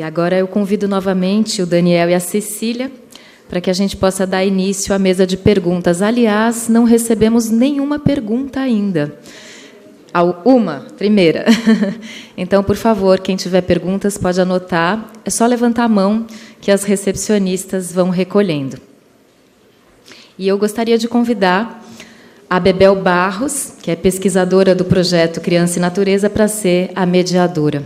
agora eu convido novamente o Daniel e a Cecília para que a gente possa dar início à mesa de perguntas. Aliás, não recebemos nenhuma pergunta ainda. Uma, primeira. Então, por favor, quem tiver perguntas pode anotar. É só levantar a mão que as recepcionistas vão recolhendo. E eu gostaria de convidar a Bebel Barros, que é pesquisadora do projeto Criança e Natureza, para ser a mediadora.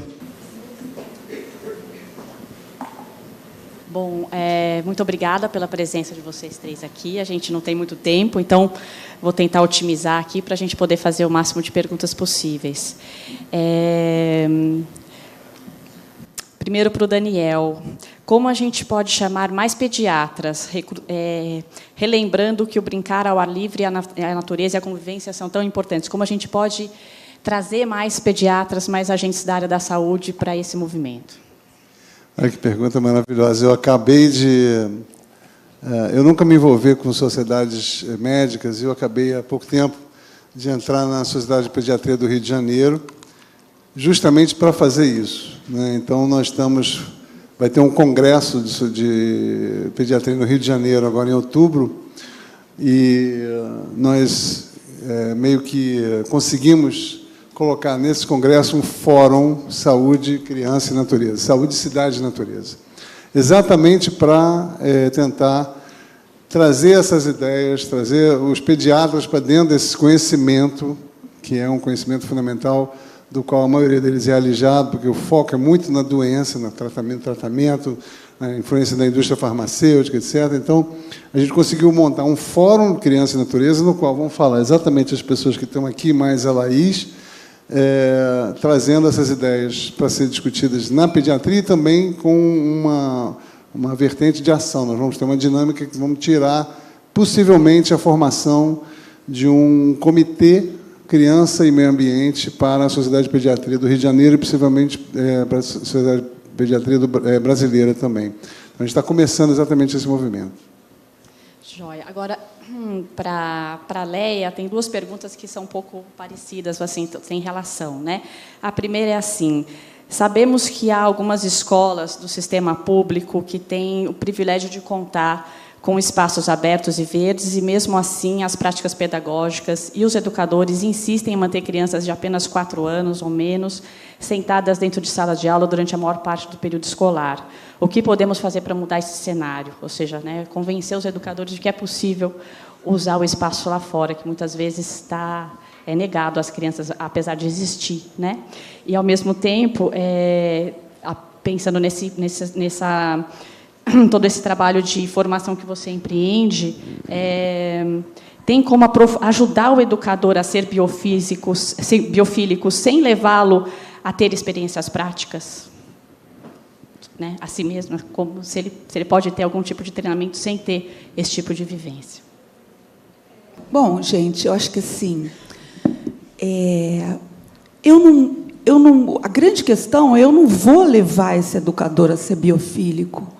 Bom, muito obrigada pela presença de vocês três aqui. A gente não tem muito tempo, então vou tentar otimizar aqui para a gente poder fazer o máximo de perguntas possíveis. Primeiro para o Daniel. Como a gente pode chamar mais pediatras, relembrando que o brincar ao ar livre, a natureza e a convivência são tão importantes? Como a gente pode trazer mais pediatras, mais agentes da área da saúde para esse movimento? Olha que pergunta maravilhosa. Eu acabei de... Eu nunca me envolvi com sociedades médicas, e eu acabei, há pouco tempo, de entrar na Sociedade de Pediatria do Rio de Janeiro, justamente para fazer isso, né? Então, nós estamos... Vai ter um congresso de pediatria no Rio de Janeiro, agora em outubro, e nós meio que conseguimos colocar nesse congresso um fórum Saúde, Criança e Natureza, Saúde, Cidade e Natureza, exatamente para tentar trazer essas ideias, trazer os pediatras para dentro desse conhecimento, que é um conhecimento fundamental, do qual a maioria deles é alijado, porque o foco é muito na doença, no tratamento, na influência da indústria farmacêutica, etc. Então, a gente conseguiu montar um fórum Criança e Natureza, no qual vão falar exatamente as pessoas que estão aqui, mais a Laís, trazendo essas ideias para serem discutidas na pediatria e também com uma vertente de ação. Nós vamos ter uma dinâmica que vamos tirar, possivelmente, a formação de um comitê Criança e Meio Ambiente para a Sociedade de Pediatria do Rio de Janeiro e, possivelmente, para a Sociedade de Pediatria brasileira também. Então, a gente está começando exatamente esse movimento. Joia. Agora, para a Leia, tem duas perguntas que são um pouco parecidas, assim, tem relação, né? A primeira é assim: sabemos que há algumas escolas do sistema público que têm o privilégio de contar com espaços abertos e verdes, e, mesmo assim, as práticas pedagógicas e os educadores insistem em manter crianças de apenas 4 anos ou menos sentadas dentro de sala de aula durante a maior parte do período escolar. O que podemos fazer para mudar esse cenário? Ou seja, né, convencer os educadores de que é possível usar o espaço lá fora, que muitas vezes está negado às crianças, apesar de existir, né? E, ao mesmo tempo, pensando todo esse trabalho de formação que você empreende, tem como ajudar o educador a ser biofílico sem levá-lo a ter experiências práticas, né, a si mesmo, como se ele pode ter algum tipo de treinamento sem ter esse tipo de vivência? Bom, gente, eu acho que assim, a grande questão é: eu não vou levar esse educador a ser biofílico.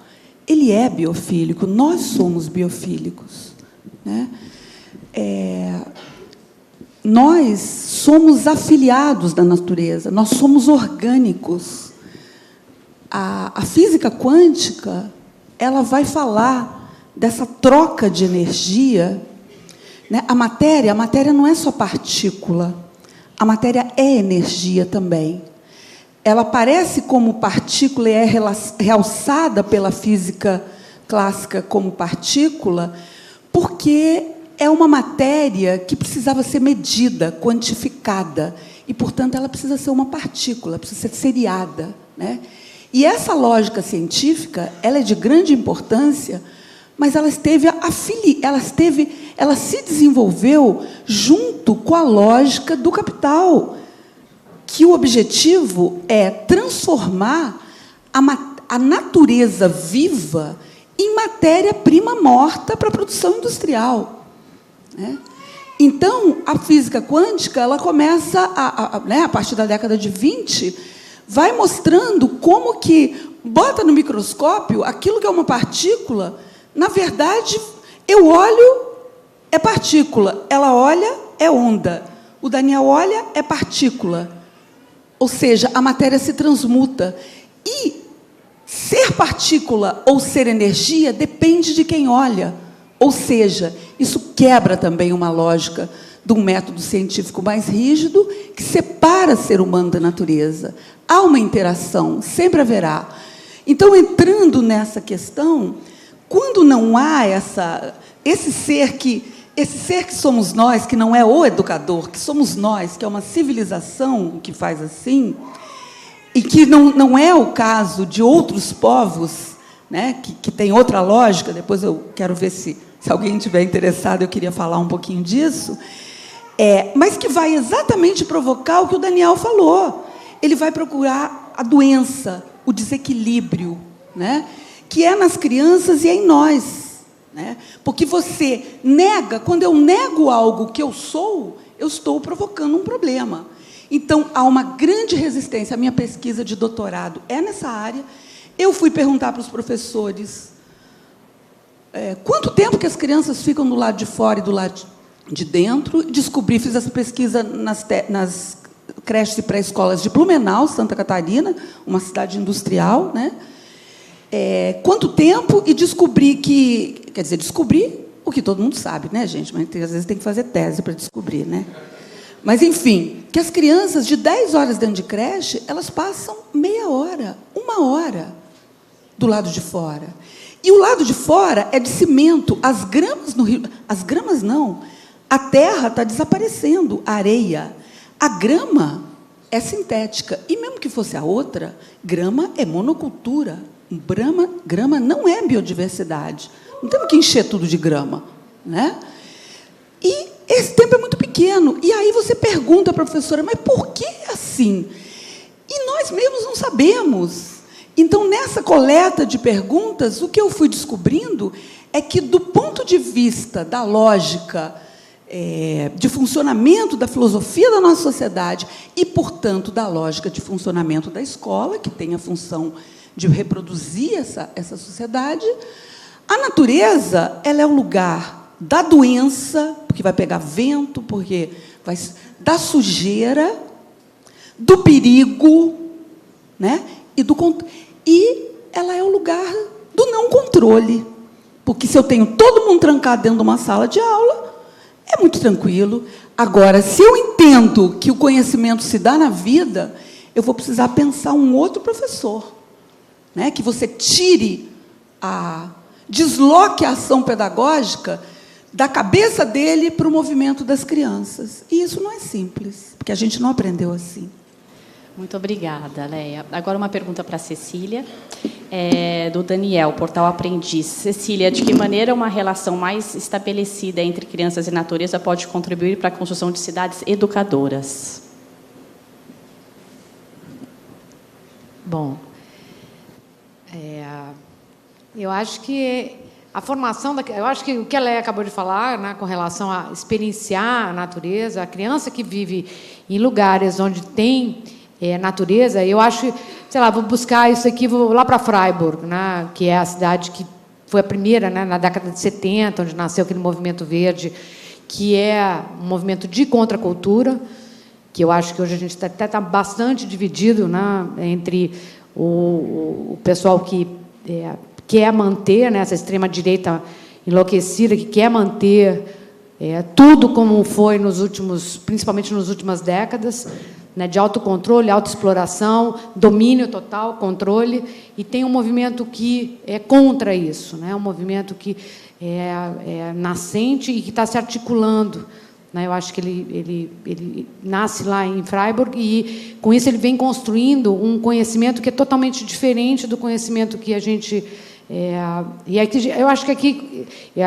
Ele é biofílico, nós somos biofílicos, né? Nós somos afiliados da natureza, nós somos orgânicos. A física quântica, ela vai falar dessa troca de energia, né? A matéria não é só partícula, a matéria é energia também. Ela aparece como partícula e é realçada pela física clássica como partícula, porque é uma matéria que precisava ser medida, quantificada, e, portanto, ela precisa ser uma partícula, precisa ser seriada, né? E essa lógica científica, ela é de grande importância, mas ela se desenvolveu junto com a lógica do capital, que o objetivo é transformar a natureza viva em matéria-prima morta para a produção industrial, né? Então, a física quântica, ela começa, a partir da década de 20, vai mostrando como que bota no microscópio aquilo que é uma partícula. Na verdade, eu olho, é partícula. Ela olha, é onda. O Daniel olha, é partícula. Ou seja, a matéria se transmuta. E ser partícula ou ser energia depende de quem olha. Ou seja, isso quebra também uma lógica de um método científico mais rígido que separa ser humano da natureza. Há uma interação, sempre haverá. Então, entrando nessa questão, quando não há esse ser que somos nós, que não é o educador, que somos nós, que é uma civilização que faz assim, e que não é o caso de outros povos, né, que tem outra lógica, depois eu quero ver se alguém estiver interessado, eu queria falar um pouquinho disso, mas que vai exatamente provocar o que o Daniel falou. Ele vai procurar a doença, o desequilíbrio, né, que é nas crianças e é em nós. Né? Porque você nega, quando eu nego algo que eu sou, eu estou provocando um problema. Então, há uma grande resistência. A minha pesquisa de doutorado é nessa área. Eu fui perguntar para os professores quanto tempo que as crianças ficam do lado de fora e do lado de dentro. Descobri, fiz essa pesquisa nas creches e pré-escolas de Blumenau, Santa Catarina, uma cidade industrial, né? Quanto tempo, e descobri o que todo mundo sabe, né, gente? Mas às vezes tem que fazer tese para descobrir, né? Mas, enfim, que as crianças de 10 horas dentro de creche, elas passam meia hora, 1 hora do lado de fora. E o lado de fora é de cimento. As gramas no rio... As gramas não. A terra está desaparecendo, a areia. A grama é sintética. E mesmo que fosse a outra, grama é monocultura. Grama não é biodiversidade. Não temos que encher tudo de grama. Né? E esse tempo é muito pequeno. E aí você pergunta à professora, mas por que assim? E nós mesmos não sabemos. Então, nessa coleta de perguntas, o que eu fui descobrindo é que, do ponto de vista da lógica de funcionamento da filosofia da nossa sociedade e, portanto, da lógica de funcionamento da escola, que tem a função de reproduzir essa sociedade, a natureza ela é o lugar da doença, porque vai pegar vento, porque da sujeira, do perigo, né? E ela é o lugar do não controle. Porque se eu tenho todo mundo trancado dentro de uma sala de aula, é muito tranquilo. Agora, se eu entendo que o conhecimento se dá na vida, eu vou precisar pensar um outro professor, né? Que você desloque a ação pedagógica da cabeça dele para o movimento das crianças. E isso não é simples, porque a gente não aprendeu assim. Muito obrigada, Leia. Agora uma pergunta para a Cecília, do Daniel, Portal Aprendiz. Cecília, de que maneira uma relação mais estabelecida entre crianças e natureza pode contribuir para a construção de cidades educadoras? Bom, eu acho que a formação, eu acho que o que a Leia acabou de falar, né, com relação a experienciar a natureza, a criança que vive em lugares onde tem natureza, eu acho, sei lá, vou buscar isso aqui, vou lá para Freiburg, né, que é a cidade que foi a primeira, né, na década de 70, onde nasceu aquele movimento verde, que é um movimento de contracultura, que eu acho que hoje a gente até está bastante dividido, né, entre o pessoal que quer manter, né, essa extrema-direita enlouquecida, que quer manter tudo como foi principalmente nas últimas décadas, né, de autocontrole, autoexploração, domínio total, controle, e tem um movimento que é contra isso, né, um movimento que é nascente e que está se articulando. Né, eu acho que ele nasce lá em Freiburg e, com isso, ele vem construindo um conhecimento que é totalmente diferente do conhecimento que a gente... e aqui, eu acho que aqui, eu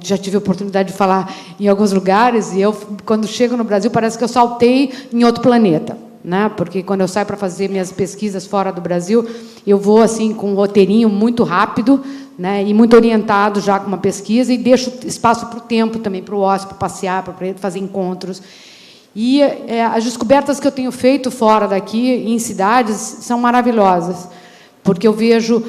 já tive a oportunidade de falar em alguns lugares, e quando chego no Brasil, parece que eu saltei em outro planeta, né? Porque quando eu saio para fazer minhas pesquisas fora do Brasil, eu vou assim com um roteirinho muito rápido, né? E muito orientado já com uma pesquisa, e deixo espaço para o tempo também, para o ócio, para passear, para fazer encontros. E as descobertas que eu tenho feito fora daqui, em cidades, são maravilhosas, porque eu vejo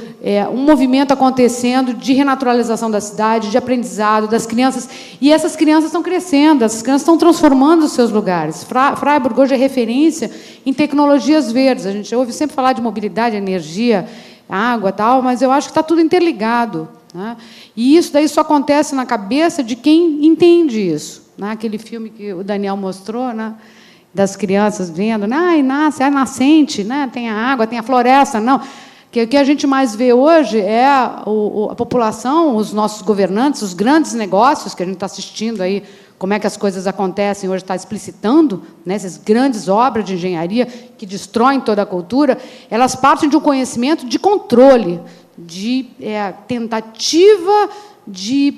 um movimento acontecendo de renaturalização da cidade, de aprendizado das crianças, e essas crianças estão crescendo, essas crianças estão transformando os seus lugares. Freiburg hoje é referência em tecnologias verdes. A gente ouve sempre falar de mobilidade, energia, água, tal, mas eu acho que está tudo interligado, né? E isso daí só acontece na cabeça de quem entende isso, né? Aquele filme que o Daniel mostrou, né? Das crianças vendo, né? Nasce, é nascente, né? Tem a água, tem a floresta, não. O que a gente mais vê hoje é a população, os nossos governantes, os grandes negócios que a gente está assistindo aí, como é que as coisas acontecem hoje, está explicitando, né, essas grandes obras de engenharia que destroem toda a cultura, elas partem de um conhecimento de controle, de tentativa de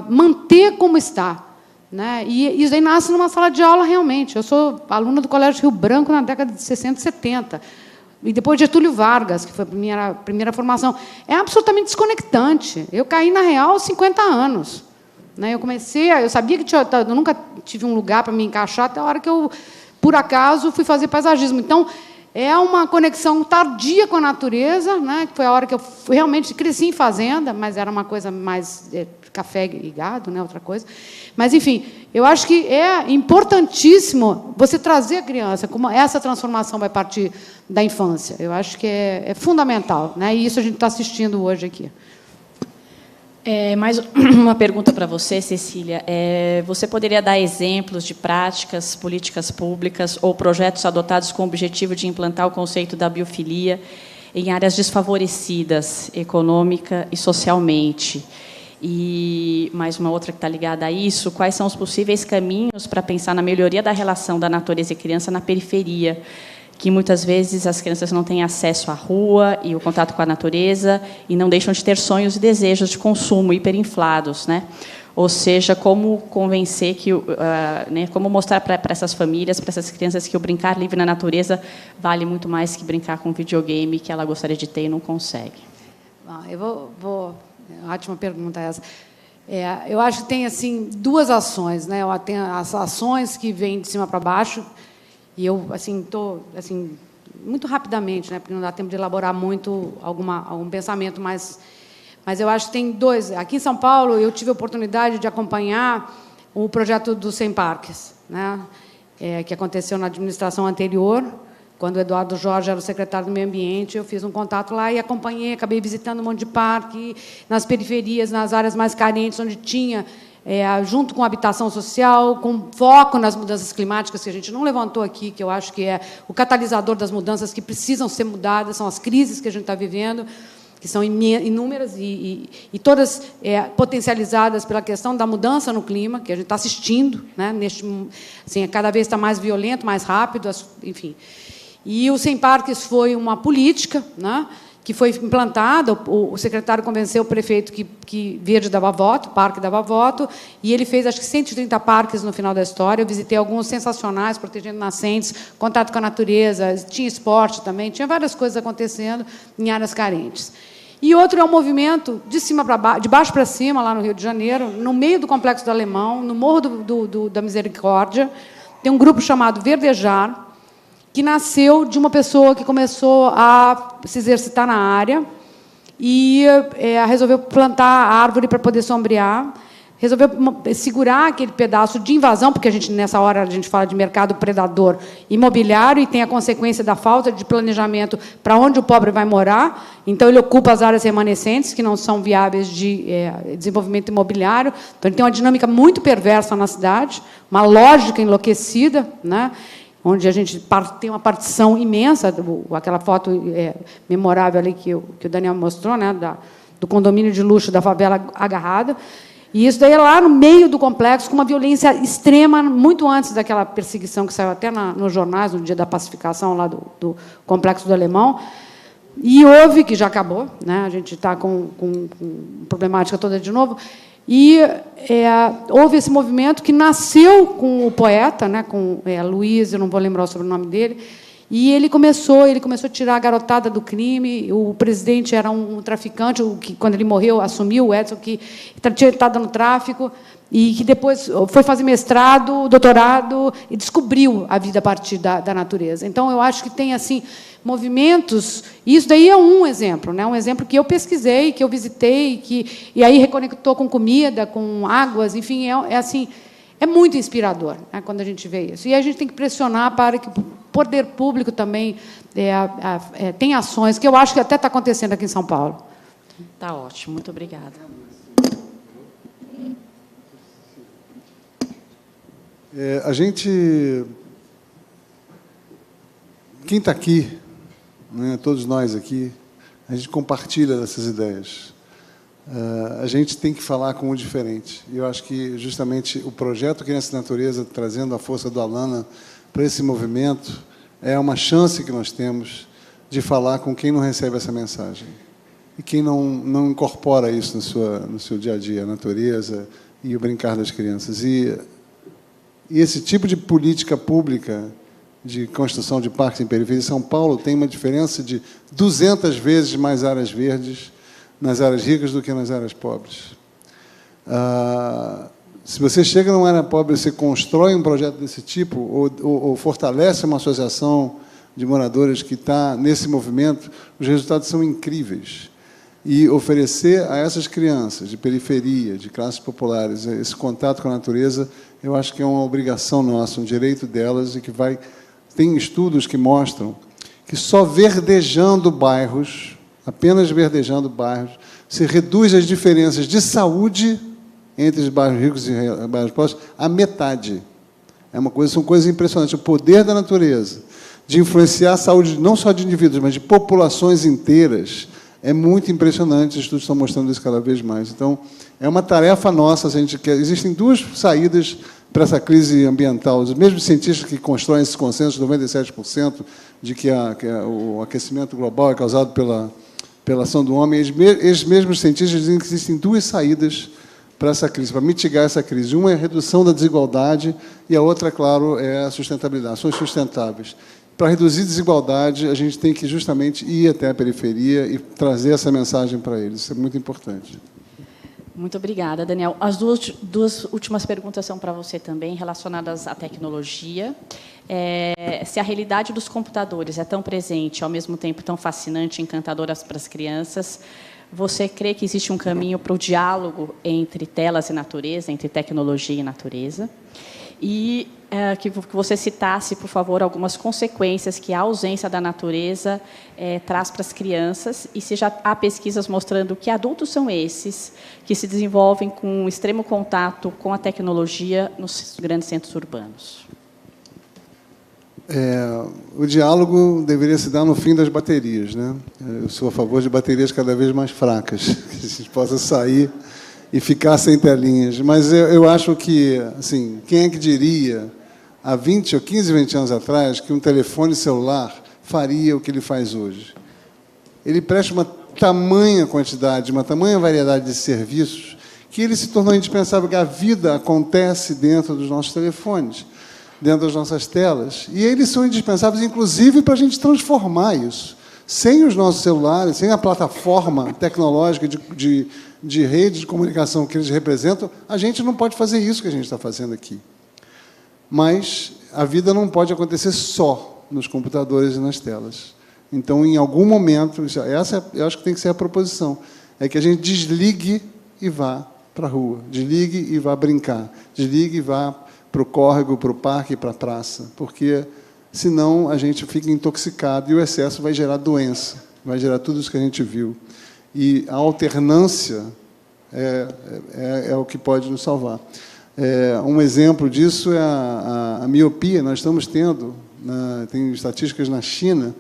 manter como está, né? E isso aí nasce numa sala de aula, realmente. Eu sou aluna do Colégio Rio Branco na década de 60 e 70, e depois de Getúlio Vargas, que foi a minha primeira formação. É absolutamente desconectante. Eu caí na real aos 50 anos. Né? Eu sabia que eu nunca tive um lugar para me encaixar até a hora que eu, por acaso, fui fazer paisagismo. Então, é uma conexão tardia com a natureza, né? Que foi a hora que eu realmente cresci em fazenda, mas era uma coisa mais café e gado, né? Outra coisa. Mas, enfim, eu acho que é importantíssimo você trazer a criança, como essa transformação vai partir da infância. Eu acho que é fundamental, né? E isso a gente está assistindo hoje aqui. Mais uma pergunta para você, Cecília. Você poderia dar exemplos de práticas, políticas públicas ou projetos adotados com o objetivo de implantar o conceito da biofilia em áreas desfavorecidas, econômica e socialmente? E mais uma outra que está ligada a isso: quais são os possíveis caminhos para pensar na melhoria da relação da natureza e criança na periferia, que muitas vezes as crianças não têm acesso à rua e o contato com a natureza e não deixam de ter sonhos e desejos de consumo hiperinflados, né? Ou seja, como convencer que, né, como mostrar para essas famílias, para essas crianças, que o brincar livre na natureza vale muito mais que brincar com um videogame que ela gostaria de ter e não consegue. Eu vou ótima pergunta essa. Eu acho que tem assim duas ações, né? Tem as ações que vêm de cima para baixo. E eu estou muito rapidamente, né, porque não dá tempo de elaborar muito algum pensamento, mas eu acho que tem dois. Aqui em São Paulo, eu tive a oportunidade de acompanhar o projeto dos 100 parques, né, que aconteceu na administração anterior, quando o Eduardo Jorge era o secretário do Meio Ambiente. Eu fiz um contato lá e acompanhei, acabei visitando um monte de parque, nas periferias, nas áreas mais carentes, onde tinha... junto com a habitação social, com foco nas mudanças climáticas, que a gente não levantou aqui, que eu acho que é o catalisador das mudanças que precisam ser mudadas, são as crises que a gente está vivendo, que são inúmeras e todas potencializadas pela questão da mudança no clima, que a gente está assistindo, né, cada vez está mais violento, mais rápido, enfim. E o 100 Parques foi uma política, né, que foi implantada. O secretário convenceu o prefeito que Verde dava voto, o parque dava voto, e ele fez, acho que, 130 parques no final da história. Eu visitei alguns sensacionais, protegendo nascentes, contato com a natureza, tinha esporte também, tinha várias coisas acontecendo em áreas carentes. E outro é um movimento de baixo para cima, lá no Rio de Janeiro, no meio do Complexo do Alemão, no Morro da Misericórdia, tem um grupo chamado Verdejar, que nasceu de uma pessoa que começou a se exercitar na área e resolveu plantar a árvore para poder sombrear, resolveu segurar aquele pedaço de invasão, porque nessa hora a gente fala de mercado predador imobiliário e tem a consequência da falta de planejamento para onde o pobre vai morar. Então, ele ocupa as áreas remanescentes, que não são viáveis de desenvolvimento imobiliário. Então, ele tem uma dinâmica muito perversa na cidade, uma lógica enlouquecida, né, onde a gente tem uma partição imensa, aquela foto memorável ali que o Daniel mostrou, né, do condomínio de luxo da favela agarrada. E isso daí é lá no meio do complexo, com uma violência extrema, muito antes daquela perseguição que saiu até nos jornais, no dia da pacificação lá do Complexo do Alemão. E houve, que já acabou, né, a gente está com problemática toda de novo. E houve esse movimento que nasceu com o poeta, né, com Luiz, eu não vou lembrar o sobrenome dele, e ele começou a tirar a garotada do crime. O presidente era um traficante, que, quando ele morreu, assumiu, o Edson, que tinha estado no tráfico, e que depois foi fazer mestrado, doutorado, e descobriu a vida a partir da natureza. Então, eu acho que tem assim movimentos, e isso daí é um exemplo, né? Um exemplo que eu pesquisei, que eu visitei, e aí reconectou com comida, com águas, enfim, assim, é muito inspirador, né, quando a gente vê isso. E a gente tem que pressionar para que poder público também tem ações, que eu acho que até está acontecendo aqui em São Paulo. Tá ótimo, muito obrigada. A gente... Quem está aqui, né, todos nós aqui, a gente compartilha dessas ideias. A gente tem que falar com o diferente. E eu acho que, justamente, o projeto Criança e Natureza, trazendo a força do Alana para esse movimento, é uma chance que nós temos de falar com quem não recebe essa mensagem. E quem não incorpora isso no seu dia a dia, a natureza e o brincar das crianças. E esse tipo de política pública de construção de parques em periferia de São Paulo tem uma diferença de 200 vezes mais áreas verdes nas áreas ricas do que nas áreas pobres. Se você chega numa área pobre, você constrói um projeto desse tipo, ou fortalece uma associação de moradores que está nesse movimento, os resultados são incríveis. E oferecer a essas crianças de periferia, de classes populares, esse contato com a natureza, eu acho que é uma obrigação nossa, um direito delas, e que vai... Tem estudos que mostram que só verdejando bairros, apenas verdejando bairros, se reduz as diferenças de saúde entre os bairros ricos e bairros pobres a metade. São coisas impressionantes. O poder da natureza de influenciar a saúde não só de indivíduos, mas de populações inteiras é muito impressionante. Os estudos estão mostrando isso cada vez mais. Então, é uma tarefa nossa. Existem duas saídas para essa crise ambiental. Os mesmos cientistas que constroem esse consenso de 97% de que o aquecimento global é causado pela ação do homem, eles mesmos cientistas dizem que existem duas saídas para essa crise, para mitigar essa crise. Uma é a redução da desigualdade e a outra, claro, é a sustentabilidade, ações sustentáveis. Para reduzir desigualdade, a gente tem que justamente ir até a periferia e trazer essa mensagem para eles. Isso é muito importante. Muito obrigada, Daniel. As duas últimas perguntas são para você também, relacionadas à tecnologia. Se a realidade dos computadores é tão presente, ao mesmo tempo tão fascinante e encantadora para as crianças, você crê que existe um caminho para o diálogo entre telas e natureza, entre tecnologia e natureza? E que você citasse, por favor, algumas consequências que a ausência da natureza traz para as crianças, e se já há pesquisas mostrando que adultos são esses que se desenvolvem com extremo contato com a tecnologia nos grandes centros urbanos. O diálogo deveria se dar no fim das baterias, né? Eu sou a favor de baterias cada vez mais fracas, que a gente possa sair e ficar sem telinhas. Mas eu acho que, assim, quem é que diria, há 20 ou 15, 20 anos atrás, que um telefone celular faria o que ele faz hoje? Ele presta uma tamanha quantidade, uma tamanha variedade de serviços, que ele se tornou indispensável, que a vida acontece dentro dos nossos telefones, dentro das nossas telas, e eles são indispensáveis, inclusive, para a gente transformar isso. Sem os nossos celulares, sem a plataforma tecnológica de rede de comunicação que eles representam, a gente não pode fazer isso que a gente está fazendo aqui. Mas a vida não pode acontecer só nos computadores e nas telas. Então, em algum momento, eu acho que tem que ser a proposição, é que a gente desligue e vá para a rua, desligue e vá brincar, desligue e vá para o córrego, para o parque, para a praça, porque, senão, a gente fica intoxicado e o excesso vai gerar doença, vai gerar tudo isso que a gente viu. E a alternância é o que pode nos salvar. Um exemplo disso é a miopia. Nós estamos tendo, tem estatísticas na China,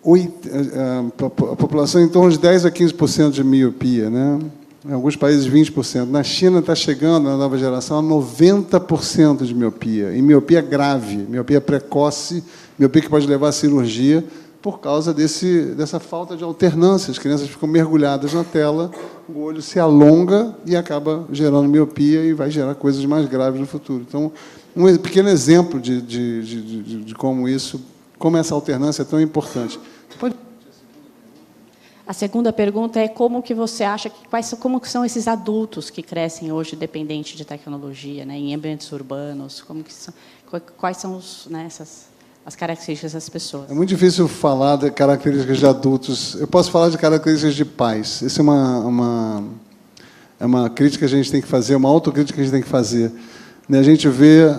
a população em torno de 10% a 15% de miopia, né? Em alguns países, 20%. Na China está chegando, na nova geração, a 90% de miopia. E miopia grave, miopia precoce, miopia que pode levar à cirurgia, por causa dessa falta de alternância. As crianças ficam mergulhadas na tela, o olho se alonga e acaba gerando miopia e vai gerar coisas mais graves no futuro. Então, um pequeno exemplo de como essa alternância é tão importante. A segunda pergunta é como que você acha como que são esses adultos que crescem hoje dependentes de tecnologia, né, em ambientes urbanos, quais são as características das pessoas? É muito difícil falar de características de adultos. Eu posso falar de características de pais. Essa é uma crítica que a gente tem que fazer, uma autocrítica que a gente tem que fazer. A gente vê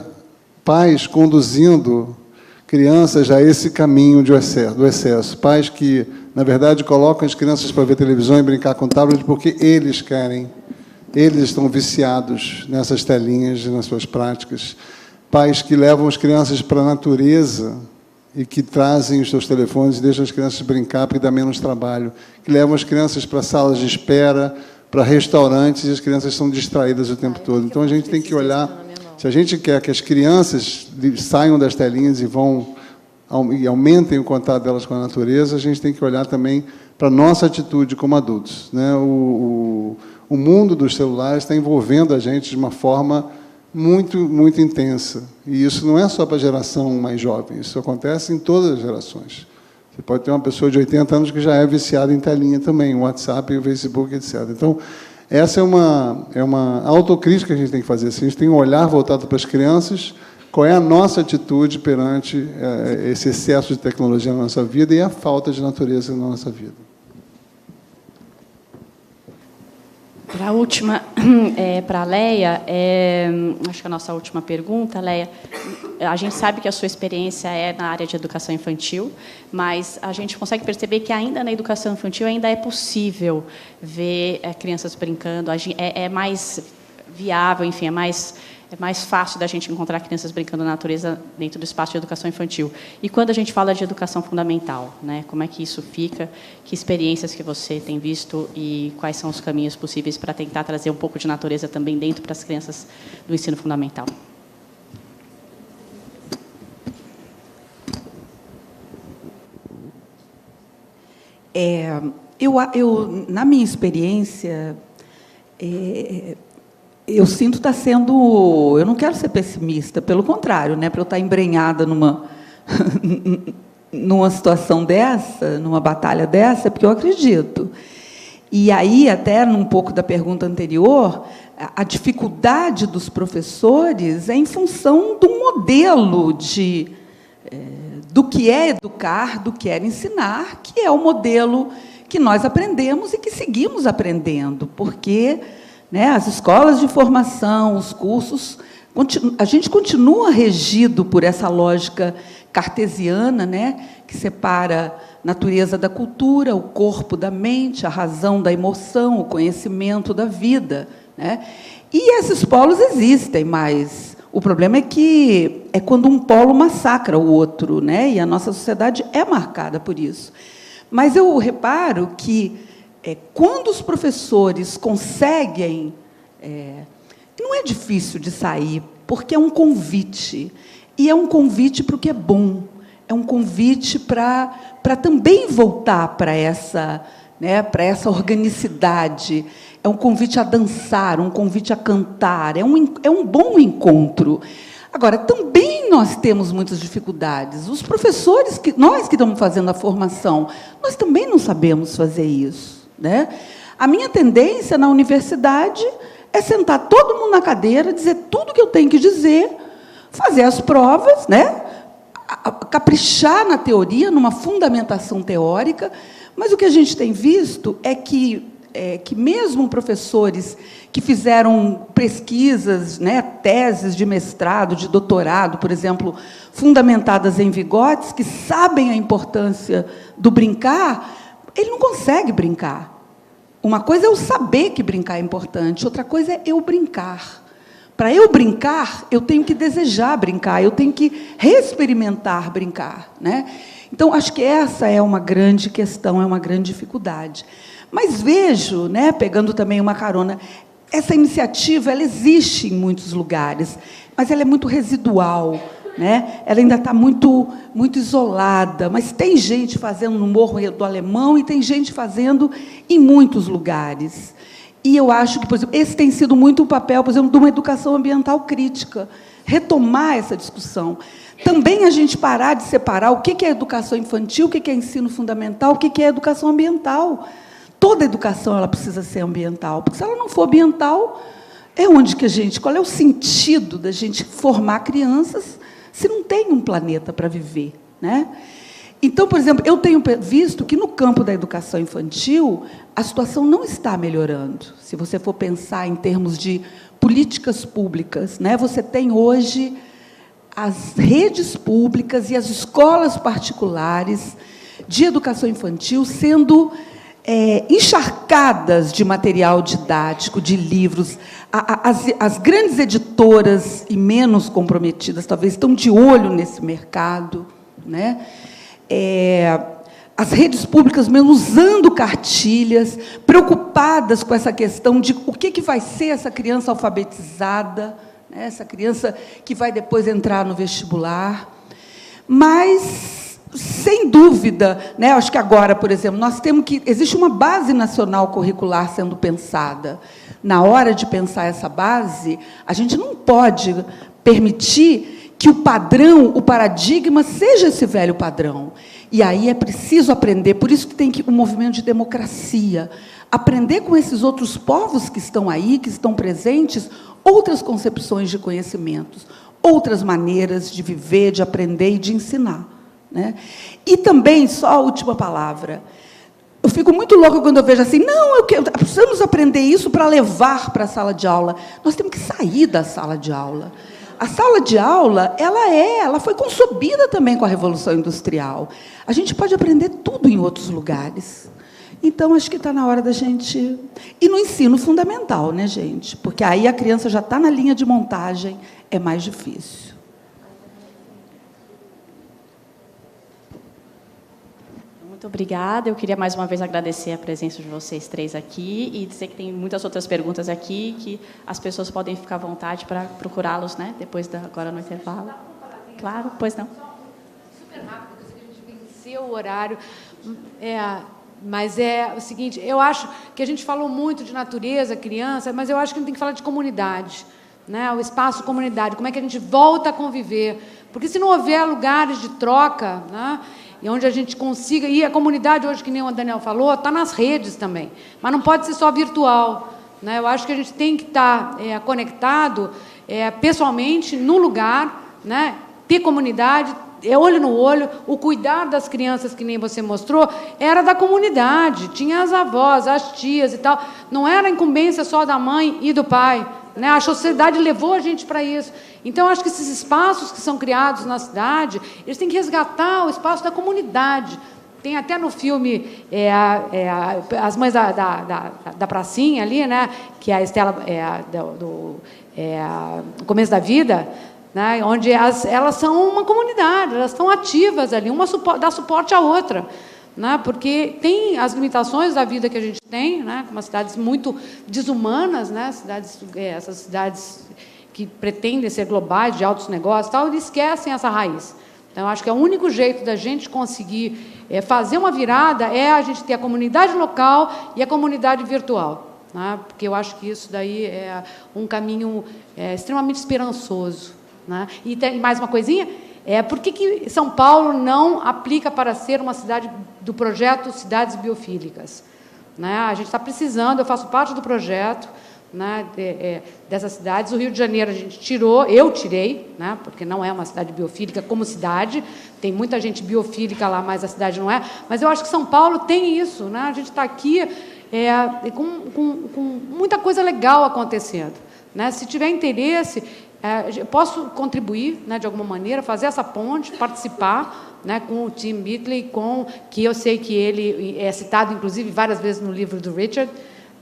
pais conduzindo crianças a esse caminho do excesso. Pais que, na verdade, colocam as crianças para ver televisão e brincar com tablet porque eles querem. Eles estão viciados nessas telinhas e nas suas práticas. Pais que levam as crianças para a natureza e que trazem os seus telefones e deixam as crianças brincar porque dá menos trabalho. Que levam as crianças para salas de espera, para restaurantes, e as crianças são distraídas o tempo todo. Então, a gente tem que olhar... Se a gente quer que as crianças saiam das telinhas e aumentem o contato delas com a natureza, a gente tem que olhar também para a nossa atitude como adultos, né? O mundo dos celulares está envolvendo a gente de uma forma muito, muito intensa. E isso não é só para a geração mais jovem, isso acontece em todas as gerações. Você pode ter uma pessoa de 80 anos que já é viciada em telinha também, o WhatsApp, o Facebook, etc. Então, essa é uma autocrítica que a gente tem que fazer. A gente tem um olhar voltado para as crianças, qual é a nossa atitude perante esse excesso de tecnologia na nossa vida e a falta de natureza na nossa vida. Para a última, para a Leia, acho que a nossa última pergunta, Leia, a gente sabe que a sua experiência é na área de educação infantil, mas a gente consegue perceber que ainda na educação infantil ainda é possível ver crianças brincando, é mais viável, enfim, é mais fácil da gente encontrar crianças brincando na natureza dentro do espaço de educação infantil. E quando a gente fala de educação fundamental, né, como é que isso fica? Que experiências que você tem visto e quais são os caminhos possíveis para tentar trazer um pouco de natureza também dentro para as crianças do ensino fundamental? Na minha experiência, eu sinto estar sendo... Eu não quero ser pessimista, pelo contrário, né, para eu estar embrenhada numa situação dessa, numa batalha dessa, é porque eu acredito. E aí, até um pouco da pergunta anterior, a dificuldade dos professores é em função do modelo do que é educar, do que é ensinar, que é o modelo que nós aprendemos e que seguimos aprendendo, porque... né, as escolas de formação, os cursos, a gente continua regido por essa lógica cartesiana, né, que separa a natureza da cultura, o corpo da mente, a razão da emoção, o conhecimento da vida, né? E esses polos existem, mas o problema é quando um polo massacra o outro, né? E a nossa sociedade é marcada por isso. Mas eu reparo que quando os professores conseguem... não é difícil de sair, porque é um convite. E é um convite para o que é bom. É um convite para também voltar para essa organicidade. É um convite a dançar, um convite a cantar. É um bom encontro. Agora, também nós temos muitas dificuldades. Os professores, nós que estamos fazendo a formação, nós também não sabemos fazer isso, né? A minha tendência na universidade é sentar todo mundo na cadeira, dizer tudo que eu tenho que dizer, fazer as provas, né? Caprichar na teoria, numa fundamentação teórica, mas o que a gente tem visto é que mesmo professores que fizeram pesquisas, né, teses de mestrado, de doutorado, por exemplo, fundamentadas em Vygotsky, que sabem a importância do brincar, ele não consegue brincar. Uma coisa é eu saber que brincar é importante, outra coisa é eu brincar. Para eu brincar, eu tenho que desejar brincar, eu tenho que reexperimentar brincar, né? Então, acho que essa é uma grande questão, é uma grande dificuldade. Mas vejo, né, pegando também uma carona, essa iniciativa ela existe em muitos lugares, mas ela é muito residual, né? Ela ainda está muito, muito isolada, mas tem gente fazendo no Morro do Alemão e tem gente fazendo em muitos lugares. E eu acho que, por exemplo, esse tem sido muito o papel, por exemplo, de uma educação ambiental crítica, retomar essa discussão. Também a gente parar de separar o que é educação infantil, o que é ensino fundamental, o que é educação ambiental. Toda educação ela precisa ser ambiental, porque se ela não for ambiental, qual é o sentido da gente formar crianças se não tem um planeta para viver, né? Então, por exemplo, eu tenho visto que no campo da educação infantil a situação não está melhorando. Se você for pensar em termos de políticas públicas, né? Você tem hoje as redes públicas e as escolas particulares de educação infantil sendo encharcadas de material didático, de livros. As grandes editoras e menos comprometidas, talvez, estão de olho nesse mercado, né? As redes públicas mesmo usando cartilhas, preocupadas com essa questão de o que vai ser essa criança alfabetizada, né? Essa criança que vai depois entrar no vestibular. Mas, sem dúvida, né, acho que agora, por exemplo, nós temos que... Existe uma base nacional curricular sendo pensada. Na hora de pensar essa base, a gente não pode permitir que o padrão, o paradigma, seja esse velho padrão. E aí é preciso aprender, por isso que tem um movimento de democracia, aprender com esses outros povos que estão aí, que estão presentes, outras concepções de conhecimentos, outras maneiras de viver, de aprender e de ensinar, né? E também, só a última palavra, eu fico muito louca quando eu vejo assim, não, precisamos aprender isso para levar para a sala de aula. Nós temos que sair da sala de aula. A sala de aula, ela foi concebida também com a Revolução Industrial. A gente pode aprender tudo em outros lugares. Então, acho que está na hora da gente... E no ensino fundamental, né, gente? Porque aí a criança já está na linha de montagem, é mais difícil. Muito obrigada. Eu queria, mais uma vez, agradecer a presença de vocês três aqui e dizer que tem muitas outras perguntas aqui, que as pessoas podem ficar à vontade para procurá-los, né, depois agora no intervalo. Claro, pois não. Super rápido, porque a gente venceu o horário. Mas é o seguinte, eu acho que a gente falou muito de natureza, criança, mas eu acho que a gente tem que falar de comunidade, né? O espaço comunidade, como é que a gente volta a conviver. Porque se não houver lugares de troca, né, e onde a gente consiga... E a comunidade hoje, que nem o Daniel falou, está nas redes também, mas não pode ser só virtual, né? Eu acho que a gente tem que estar conectado pessoalmente, no lugar, né? Ter comunidade, olho no olho. O cuidar das crianças, que nem você mostrou, era da comunidade, tinha as avós, as tias e tal, não era incumbência só da mãe e do pai, né? A sociedade levou a gente para isso. Então, acho que esses espaços que são criados na cidade, eles têm que resgatar o espaço da comunidade. Tem até no filme As Mães da Pracinha, ali, né, que a Estela, no começo da vida, né, onde elas são uma comunidade, elas estão ativas ali, uma dá suporte à outra, né, porque tem as limitações da vida que a gente tem, né, como as cidades muito desumanas, né, essas cidades que pretendem ser globais, de altos negócios, tal, eles esquecem essa raiz. Então, acho que o único jeito da gente conseguir fazer uma virada é a gente ter a comunidade local e a comunidade virtual, né, porque eu acho que isso daí é um caminho extremamente esperançoso, né. E tem mais uma coisinha, por que São Paulo não aplica para ser uma cidade do projeto Cidades Biofílicas? Né? A gente está precisando, eu faço parte do projeto, né, dessas cidades. O Rio de Janeiro a gente tirou, eu tirei, né, porque não é uma cidade biofílica como cidade, tem muita gente biofílica lá, mas a cidade não é. Mas eu acho que São Paulo tem isso, né? A gente está aqui com muita coisa legal acontecendo, né? Se tiver interesse, eu posso contribuir, né, de alguma maneira, fazer essa ponte, participar, né, com o Tim Bitley, que eu sei que ele é citado, inclusive, várias vezes no livro do Richard,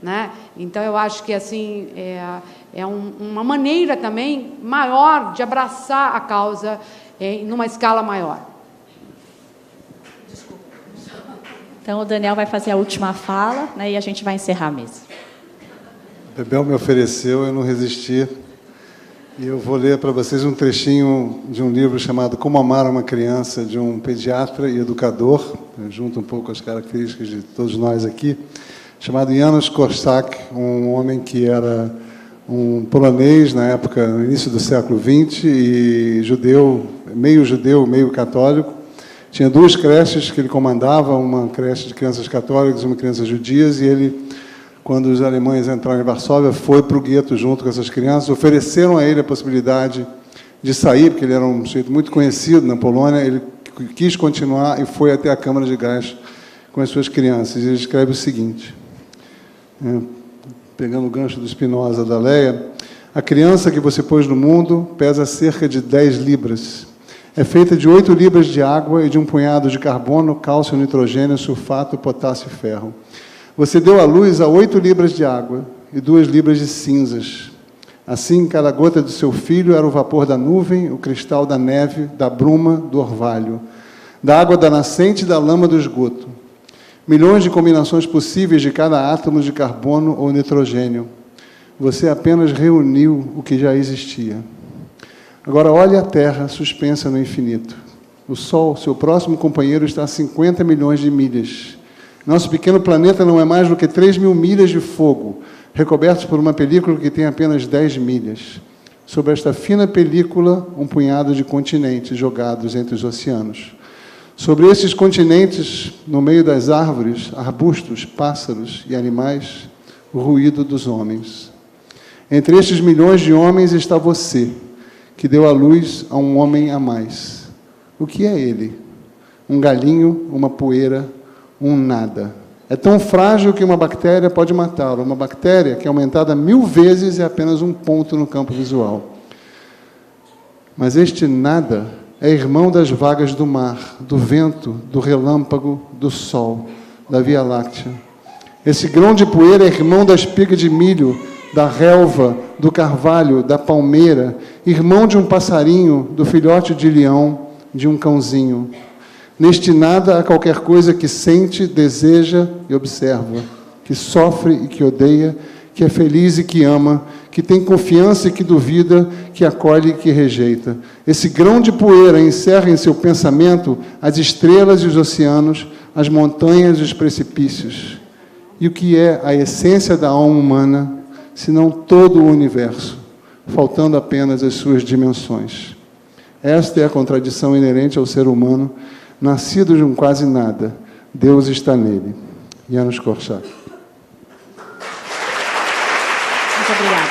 né? Então, eu acho que assim, uma maneira também maior de abraçar a causa numa escala maior. Desculpa. Então, o Daniel vai fazer a última fala, né, e a gente vai encerrar a mesa. Bebel me ofereceu, eu não resisti. E eu vou ler para vocês um trechinho de um livro chamado Como Amar uma Criança, de um pediatra e educador, junto um pouco as características de todos nós aqui, chamado Janusz Korczak, um homem que era um polonês na época, no início do século XX, e judeu, meio católico. Tinha duas creches que ele comandava, uma creche de crianças católicas e uma crianças judias, e ele, quando os alemães entraram em Varsóvia, foi para o gueto junto com essas crianças. Ofereceram a ele a possibilidade de sair, porque ele era um sujeito muito conhecido na Polônia. Ele quis continuar e foi até a Câmara de Gás com as suas crianças. Ele escreve o seguinte, pegando o gancho do Spinoza, da Leia: A criança que você pôs no mundo pesa cerca de 10 libras. É feita de 8 libras de água e de um punhado de carbono, cálcio, nitrogênio, sulfato, potássio e ferro. Você deu à luz a 8 libras de água e 2 libras de cinzas. Assim, cada gota do seu filho era o vapor da nuvem, o cristal da neve, da bruma, do orvalho, da água da nascente e da lama do esgoto. Milhões de combinações possíveis de cada átomo de carbono ou nitrogênio. Você apenas reuniu o que já existia. Agora olhe a Terra suspensa no infinito. O Sol, seu próximo companheiro, está a 50 milhões de milhas. Nosso pequeno planeta não é mais do que 3.000 milhas de fogo, recobertos por uma película que tem apenas 10 milhas. Sobre esta fina película, um punhado de continentes jogados entre os oceanos. Sobre esses continentes, no meio das árvores, arbustos, pássaros e animais, o ruído dos homens. Entre estes milhões de homens está você, que deu à luz a um homem a mais. O que é ele? Um galinho, uma poeira, um nada. É tão frágil que uma bactéria pode matá-lo. Uma bactéria que é aumentada 1000 vezes é apenas um ponto no campo visual. Mas este nada é irmão das vagas do mar, do vento, do relâmpago, do sol, da Via Láctea. Esse grão de poeira é irmão da espiga de milho, da relva, do carvalho, da palmeira, irmão de um passarinho, do filhote de leão, de um cãozinho. Neste nada há qualquer coisa que sente, deseja e observa, que sofre e que odeia, que é feliz e que ama, que tem confiança e que duvida, que acolhe e que rejeita. Esse grão de poeira encerra em seu pensamento as estrelas e os oceanos, as montanhas e os precipícios. E o que é a essência da alma humana, senão todo o universo, faltando apenas as suas dimensões? Esta é a contradição inerente ao ser humano, nascido de um quase nada. Deus está nele. Janusz Korczak. Muito obrigada.